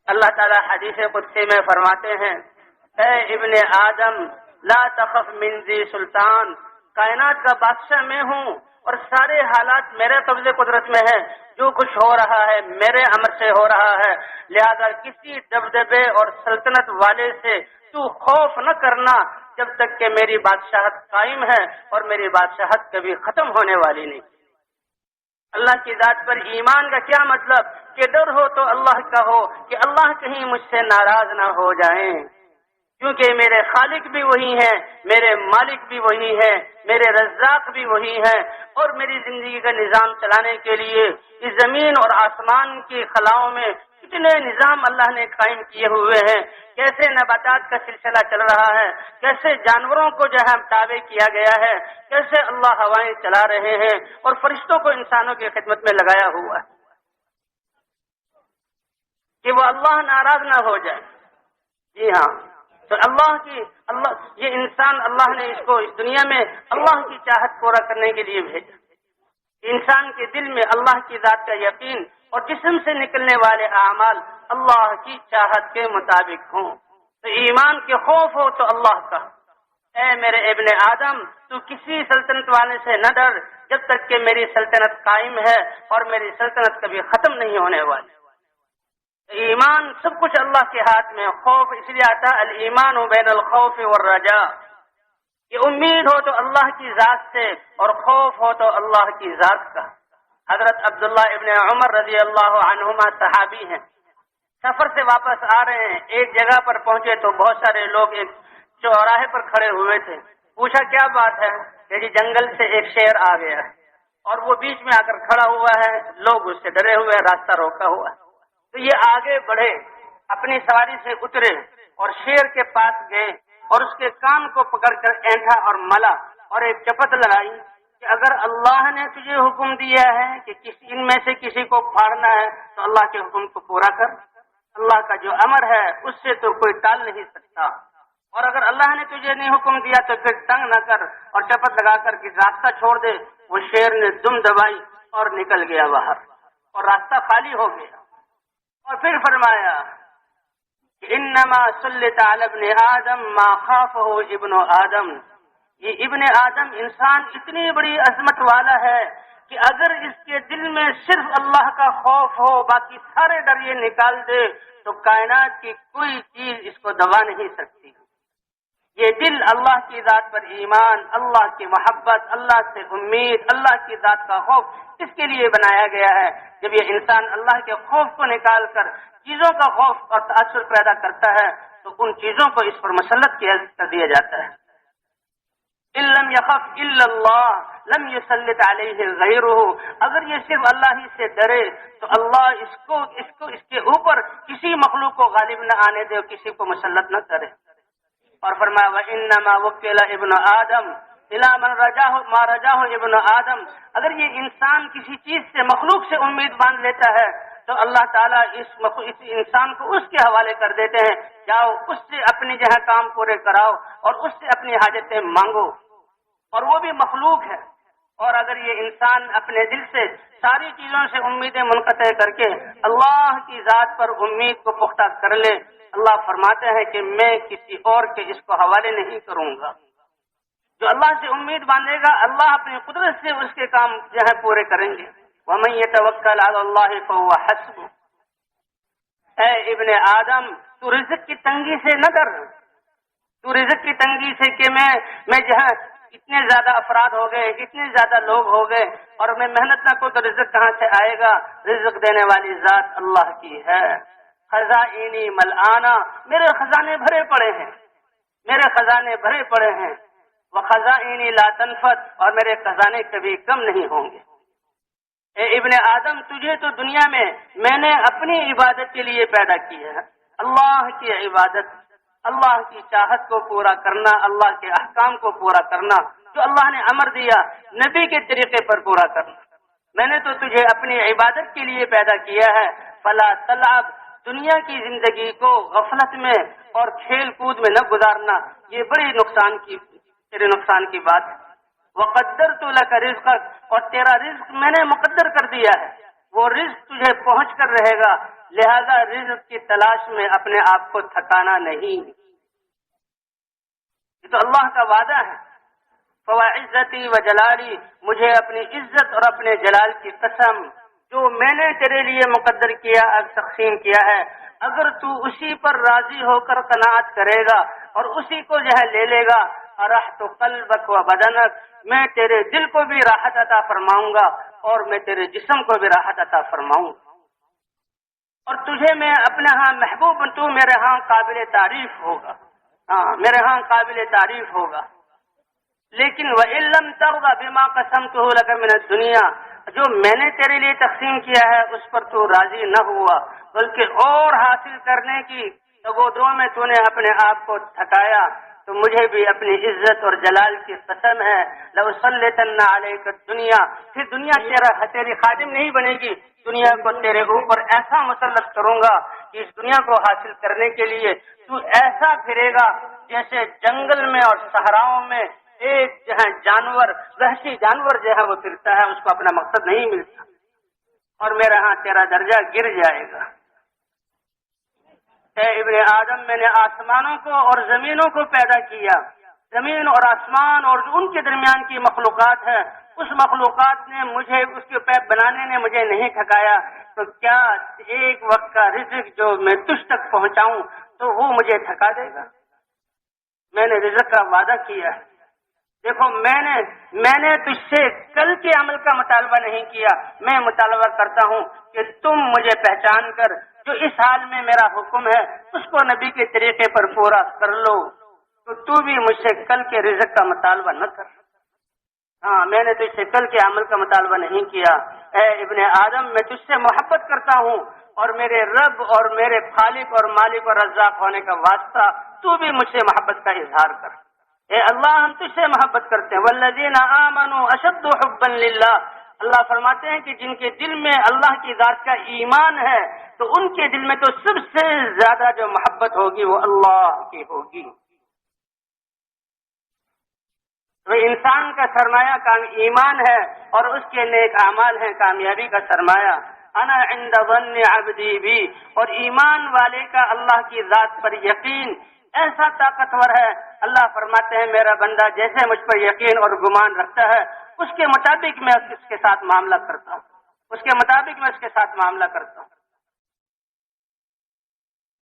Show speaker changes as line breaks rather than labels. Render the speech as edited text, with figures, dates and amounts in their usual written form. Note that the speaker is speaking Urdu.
اللہ تعالیٰ حدیث قدسی میں فرماتے ہیں، اے ابن آدم لا تخف من ذی سلطان، کائنات کا بادشاہ میں ہوں اور سارے حالات میرے قبضے قدرت میں ہے، جو کچھ ہو رہا ہے میرے امر سے ہو رہا ہے، لہذا کسی دبدبے اور سلطنت والے سے تو خوف نہ کرنا جب تک کہ میری بادشاہت قائم ہے، اور میری بادشاہت کبھی ختم ہونے والی نہیں۔ اللہ کی ذات پر ایمان کا کیا مطلب کہ ڈر ہو تو اللہ کا ہو کہ اللہ کہیں مجھ سے ناراض نہ ہو جائیں، کیونکہ میرے خالق بھی وہی ہیں، میرے مالک بھی وہی ہیں، میرے رزاق بھی وہی ہیں، اور میری زندگی کا نظام چلانے کے لیے اس زمین اور آسمان کی خلاؤں میں کتنے نظام اللہ نے قائم کیے ہوئے ہیں، کیسے نباتات کا سلسلہ چل رہا ہے، کیسے جانوروں کو جو ہے تابع کیا گیا ہے، کیسے اللہ ہوائیں چلا رہے ہیں اور فرشتوں کو انسانوں کی خدمت میں لگایا ہوا ہے کہ وہ اللہ ناراض نہ ہو جائے۔ جی ہاں، تو اللہ یہ انسان اللہ نے اس کو اس دنیا میں اللہ کی چاہت پورا کرنے کے لیے بھیجا، انسان کے دل میں اللہ کی ذات کا یقین اور جسم سے نکلنے والے اعمال اللہ کی چاہت کے مطابق ہوں، تو ایمان کے خوف ہو تو اللہ کا، اے میرے ابن آدم تو کسی سلطنت والے سے نہ ڈر جب تک کہ میری سلطنت قائم ہے اور میری سلطنت کبھی ختم نہیں ہونے والی۔ ایمان سب کچھ اللہ کے ہاتھ میں، خوف اس لیے آتا الایمان بین الخوف والرجاء، کہ امید ہو تو اللہ کی ذات سے اور خوف ہو تو اللہ کی ذات کا۔ حضرت عبداللہ ابن عمر رضی اللہ عنہما صحابی ہیں، سفر سے واپس آ رہے ہیں، ایک جگہ پر پہنچے تو بہت سارے لوگ ایک چوراہے پر کھڑے ہوئے تھے، پوچھا کیا بات ہے؟ کہ جی جنگل سے ایک شیر آ گیا ہے اور وہ بیچ میں آ کر کھڑا ہوا ہے، لوگ اس سے ڈرے ہوئے، راستہ روکا ہوا ہے۔ تو یہ آگے بڑھے، اپنی سواری سے اترے اور شیر کے پاس گئے اور اس کے کان کو پکڑ کر اینٹھا اور ملا اور ایک چپت لگائی کہ اگر اللہ نے تجھے حکم دیا ہے کہ ان میں سے کسی کو پھاڑنا ہے تو اللہ کے حکم کو پورا کر، اللہ کا جو امر ہے اس سے تو کوئی ٹال نہیں سکتا، اور اگر اللہ نے تجھے نہیں حکم دیا تو پھر تنگ نہ کر اور چپت لگا کر کے راستہ چھوڑ دے۔ وہ شیر نے دم دبائی اور نکل گیا باہر اور راستہ خالی ہو گیا، اور پھر فرمایا انما سلط علی ابن آدم ما خافہ ابن آدم، یہ ابن آدم انسان اتنی بڑی عظمت والا ہے کہ اگر اس کے دل میں صرف اللہ کا خوف ہو، باقی سارے ڈر یہ نکال دے تو کائنات کی کوئی چیز اس کو دبا نہیں سکتی۔ یہ دل اللہ کی ذات پر ایمان، اللہ کی محبت، اللہ سے امید، اللہ کی ذات کا خوف اس کے لیے بنایا گیا ہے۔ جب یہ انسان اللہ کے خوف کو نکال کر چیزوں کا خوف اور تاثر پیدا کرتا ہے تو ان چیزوں کو اس پر مسلط کر دیا جاتا ہے۔ ان لم يخف الا اللہ لم يسلط علیہ غیرہ، اگر یہ صرف اللہ ہی سے ڈرے تو اللہ اس کے اوپر کسی مخلوق کو غالب نہ آنے دے اور کسی کو مسلط نہ کرے۔ اور فرمایا وَإِنَّمَا وُكِّلَ ابن آدم إِلَى مَنْ رَجَاهُ مَا رَجَاهُ ابن آدم، اگر یہ انسان کسی چیز سے مخلوق سے امید باندھ لیتا ہے تو اللہ تعالیٰ اس انسان کو اس کے حوالے کر دیتے ہیں، جاؤ اس سے اپنی جہاں کام پورے کراؤ اور اس سے اپنی حاجتیں مانگو، اور وہ بھی مخلوق ہے۔ اور اگر یہ انسان اپنے دل سے ساری چیزوں سے امیدیں منقطع کر کے اللہ کی ذات پر امید کو پختہ کر لے، اللہ فرماتے ہیں کہ میں کسی اور کے اس کو حوالے نہیں کروں گا۔ جو اللہ سے امید باندھے گا اللہ اپنی قدرت سے اس کے کام جو ہے پورے کریں گے۔ وَمَن يَتَوَكَّلْ عَلَى اللَّهِ فَهُوَ حَسْبُهُ، اے ابن آدم تو رزق کی تنگی سے نہ ڈر، تو رزق کی تنگی سے کہ میں جو ہے اتنے زیادہ افراد ہو گئے، اتنے زیادہ لوگ ہو گئے اور میں محنت نہ کروں تو رزق کہاں سے آئے گا؟ رزق دینے والی ذات اللہ کی ہے۔ خزائنی ملآنا، میرے خزانے بھرے پڑے ہیں، میرے خزانے بھرے پڑے ہیں، وخزائنی لا تنفد، اور میرے خزانے کبھی کم نہیں ہوں گے۔ اے ابن آدم تجھے تو دنیا میں نے اپنی عبادت کے لیے پیدا کی ہے، اللہ کی عبادت، اللہ کی چاہت کو پورا کرنا، اللہ کے احکام کو پورا کرنا، جو اللہ نے امر دیا نبی کے طریقے پر پورا کرنا۔ میں نے تو تجھے اپنی عبادت کے لیے پیدا کیا ہے، فلا تلعب، دنیا کی زندگی کو غفلت میں اور کھیل کود میں نہ گزارنا، یہ بڑی تیرے نقصان کی بات ہے۔ وقدرت لک رزقک، اور تیرا رزق میں نے مقدر کر دیا ہے، وہ رزق تجھے پہنچ کر رہے گا، لہذا رزق کی تلاش میں اپنے آپ کو تھکانا نہیں. یہ تو اللہ کا وعدہ ہے. فوعزتی و جلالی، مجھے اپنی عزت اور اپنے جلال کی قسم، جو میں نے تیرے لیے مقدر کیا، تقسیم کیا ہے، اگر تو اسی پر راضی ہو کر قناعت کرے گا اور اسی کو جو ہے لے لے گا، ارحت قلبک و بدنک، میں تیرے دل کو بھی راحت عطا فرماؤں گا اور میں تیرے جسم کو بھی راحت عطا فرماؤں گا، اور تجھے میں اپنے ہاں محبوب، تو میرے ہاں قابل تعریف ہوگا. ہاں، میرے ہاں قابل تعریف ہوگا. لیکن وَإِن لَّمْ تَرْضَ بِمَا قَسَمْتُهُ لَكَ مِنَ الدُّنْيَا، جو میں نے تیرے لیے تقسیم کیا ہے اس پر تو راضی نہ ہوا، بلکہ اور حاصل کرنے کی تگودروں میں تو نے اپنے آپ کو تھکایا، تو مجھے بھی اپنی عزت اور جلال کی قسم ہے، لَأُسَلِّطَنَّ عَلَيْكَ الدُّنْيَا، پھر دنیا تیری خادم نہیں بنے گی، دنیا کو تیرے اوپر ایسا مسلط کروں گا کہ اس دنیا کو حاصل کرنے کے لیے تو ایسا پھرے گا جیسے جنگل میں اور صحراؤں میں ایک جو ہے جانور، وحشی جانور جو ہے وہ پھرتا ہے، اس کو اپنا مقصد نہیں ملتا، اور میرے ہاں تیرا درجہ گر جائے گا. اے ابن آدم، میں نے آسمانوں کو اور زمینوں کو پیدا کیا، زمین اور آسمان اور جو ان کے درمیان کی مخلوقات ہے، اس مخلوقات نے مجھے، اس کے پیپ بنانے نے مجھے نہیں تھکایا، تو کیا ایک وقت کا رزق جو میں تجھ تک پہنچاؤں تو وہ مجھے تھکا دے گا؟ میں نے رزق کا وعدہ کیا ہے. دیکھو، میں نے تجھ سے کل کے عمل کا مطالبہ نہیں کیا، میں مطالبہ کرتا ہوں کہ تم مجھے پہچان کر جو اس حال میں میرا حکم ہے اس کو نبی کے طریقے پر پورا کر لو، تو بھی مجھ سے کل کے رزق کا مطالبہ نہ کر. ہاں، میں نے تجھ سے کل کے عمل کا مطالبہ نہیں کیا. اے ابن آدم، میں تجھ سے محبت کرتا ہوں، اور میرے رب اور میرے خالق اور مالک اور رزاق ہونے کا واسطہ تو بھی مجھ سے محبت کا اظہار کر. اے اللہ، ہم تجھ سے محبت کرتے ہیں. والذین آمنوا اشد حبا للہ، اللہ فرماتے ہیں کہ جن کے دل میں اللہ کی ذات کا ایمان ہے تو ان کے دل میں تو سب سے زیادہ جو محبت ہوگی وہ اللہ کی ہوگی. تو انسان کا سرمایہ ایمان ہے اور اس کے نیک اعمال ہیں کامیابی کا سرمایہ. انا عند ظن عبدی بھی، اور ایمان والے کا اللہ کی ذات پر یقین ایسا طاقتور ہے. اللہ فرماتے ہیں میرا بندہ جیسے مجھ پر یقین اور گمان رکھتا ہے اس کے مطابق میں اس کے ساتھ معاملہ کرتا ہوں، اس کے مطابق میں اس کے ساتھ معاملہ کرتا ہوں.